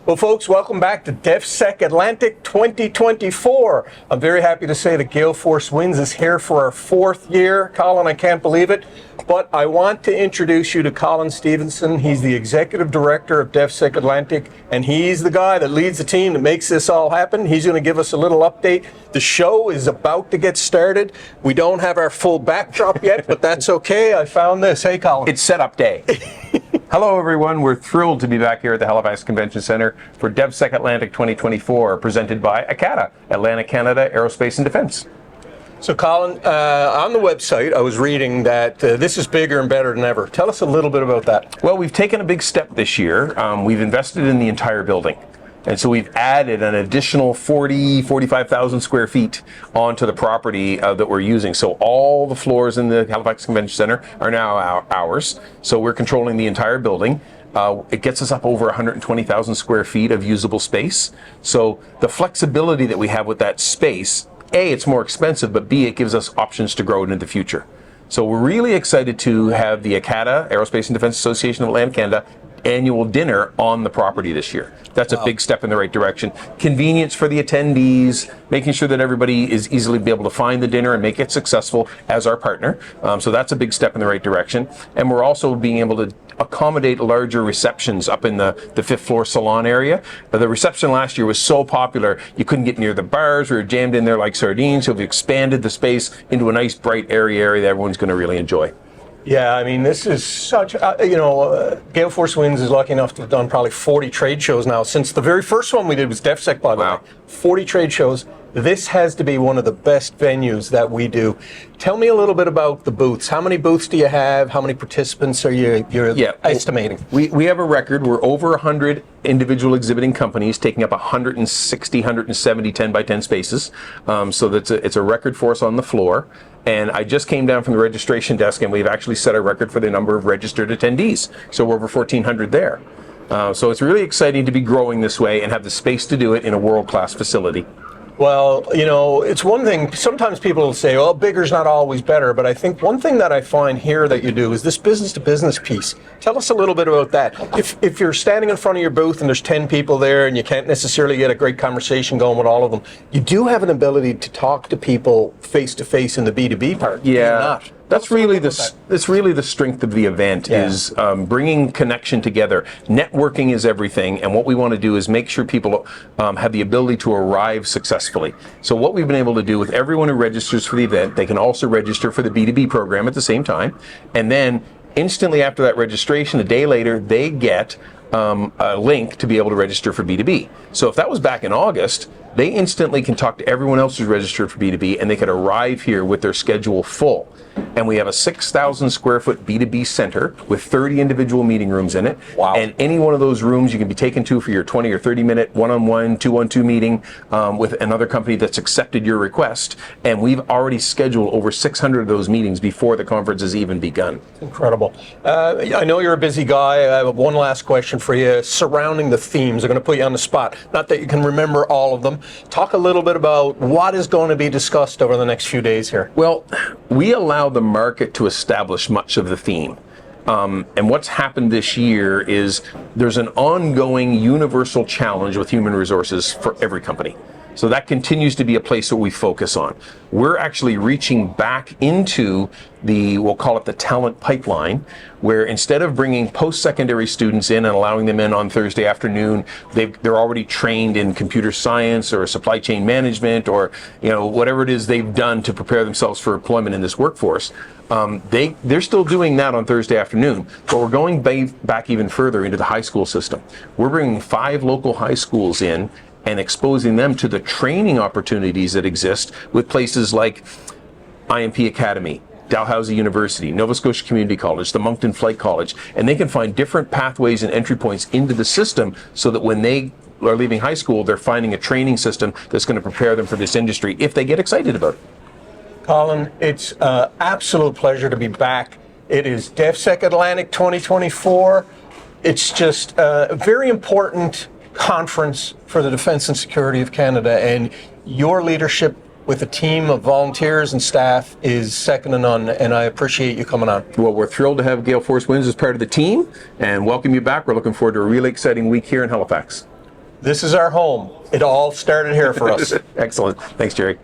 Well, folks, welcome back to DEFSEC Atlantic 2024. I'm very happy to say that Gale Force Winds is here for our 4th year. Colin, I can't believe it, but I want to introduce you to Colin Stephenson. He's the Executive Director of DEFSEC Atlantic, and he's the guy that leads the team that makes this all happen. He's going to give us a little update. The show is about to get started. We don't have our full backdrop yet, but that's okay. I found this. Hey, Colin. It's setup day. Hello, everyone. We're thrilled to be back here at the Halifax Convention Centre for DEFSEC Atlantic 2024, presented by ACATA, Atlantic Canada Aerospace and Defence. So, Colin, on the website, I was reading that this is bigger and better than ever. Tell us a little bit about that. Well, we've taken a big step this year. We've invested in the entire building. And so we've added an additional 45,000 square feet onto the property that we're using. So all the floors in the Halifax Convention Centre are now ours. So we're controlling the entire building. It gets us up over 120,000 square feet of usable space. So the flexibility that we have with that space, A, it's more expensive, but B, it gives us options to grow it into the future. So we're really excited to have the ACATA, Aerospace and Defence Association of Atlantic Canada, annual dinner on the property this year. That's a big step in the right direction. Convenience for the attendees, making sure that everybody is easily be able to find the dinner and make it successful as our partner. So that's a big step in the right direction. And we're also being able to accommodate larger receptions up in the 5th floor salon area. The reception last year was so popular, you couldn't get near the bars. We were jammed in there like sardines. So we've expanded the space into a nice, bright, airy area that everyone's going to really enjoy. Yeah, I mean, this is such, Gale Force Winds is lucky enough to have done probably 40 trade shows now. Since the very first one we did was DEFSEC, by the way. 40 trade shows. This has to be one of the best venues that we do. Tell me a little bit about the booths. How many booths do you have? How many participants are you're estimating? We have a record. We're over 100 individual exhibiting companies taking up 160, 170 10 by 10 spaces. So it's a record for us on the floor. And I just came down from the registration desk, and we've actually set a record for the number of registered attendees. So we're over 1,400 there. So it's really exciting to be growing this way and have the space to do it in a world-class facility. Well, it's one thing, sometimes people will say, well, bigger's not always better, but I think one thing that I find here that you do is this business-to-business piece. Tell us a little bit about that. If you're standing in front of your booth and there's 10 people there and you can't necessarily get a great conversation going with all of them, you do have an ability to talk to people face-to-face in the B2B part. Yeah. That's really the strength of the event, is bringing connection together. Networking is everything, and what we want to do is make sure people have the ability to arrive successfully. So what we've been able to do with everyone who registers for the event, they can also register for the B2B program at the same time, and then instantly after that registration, a day later, they get a link to be able to register for B2B. So if that was back in August, they instantly can talk to everyone else who's registered for B2B, and they could arrive here with their schedule full. And we have a 6,000 square foot B2B center with 30 individual meeting rooms in it. Wow. And any one of those rooms you can be taken to for your 20 or 30 minute one-on-one, two-on-two meeting with another company that's accepted your request. And we've already scheduled over 600 of those meetings before the conference has even begun. Incredible. I know you're a busy guy. I have one last question for you surrounding the themes. I'm going to put you on the spot. Not that you can remember all of them. Talk a little bit about what is going to be discussed over the next few days here. Well, we allow the market to establish much of the theme. And what's happened this year is there's an ongoing universal challenge with human resources for every company. So that continues to be a place that we focus on. We're actually reaching back into we'll call it the talent pipeline, where instead of bringing post-secondary students in and allowing them in on Thursday afternoon, they're already trained in computer science or supply chain management or whatever it is they've done to prepare themselves for employment in this workforce. They're still doing that on Thursday afternoon, but we're going back even further into the high school system. We're bringing 5 local high schools in and exposing them to the training opportunities that exist with places like IMP Academy, Dalhousie University, Nova Scotia Community College, the Moncton Flight College, and they can find different pathways and entry points into the system so that when they are leaving high school, they're finding a training system that's going to prepare them for this industry if they get excited about it. Colin, it's an absolute pleasure to be back. It is DEFSEC Atlantic 2024. It's just a very important conference for the Defence and Security of Canada, and your leadership with a team of volunteers and staff is second to none, and I appreciate you coming on. Well, we're thrilled to have Gale Force Winds as part of the team and welcome you back. We're looking forward to a really exciting week here in Halifax. This is our home. It all started here for us. Excellent. Thanks, Jerry.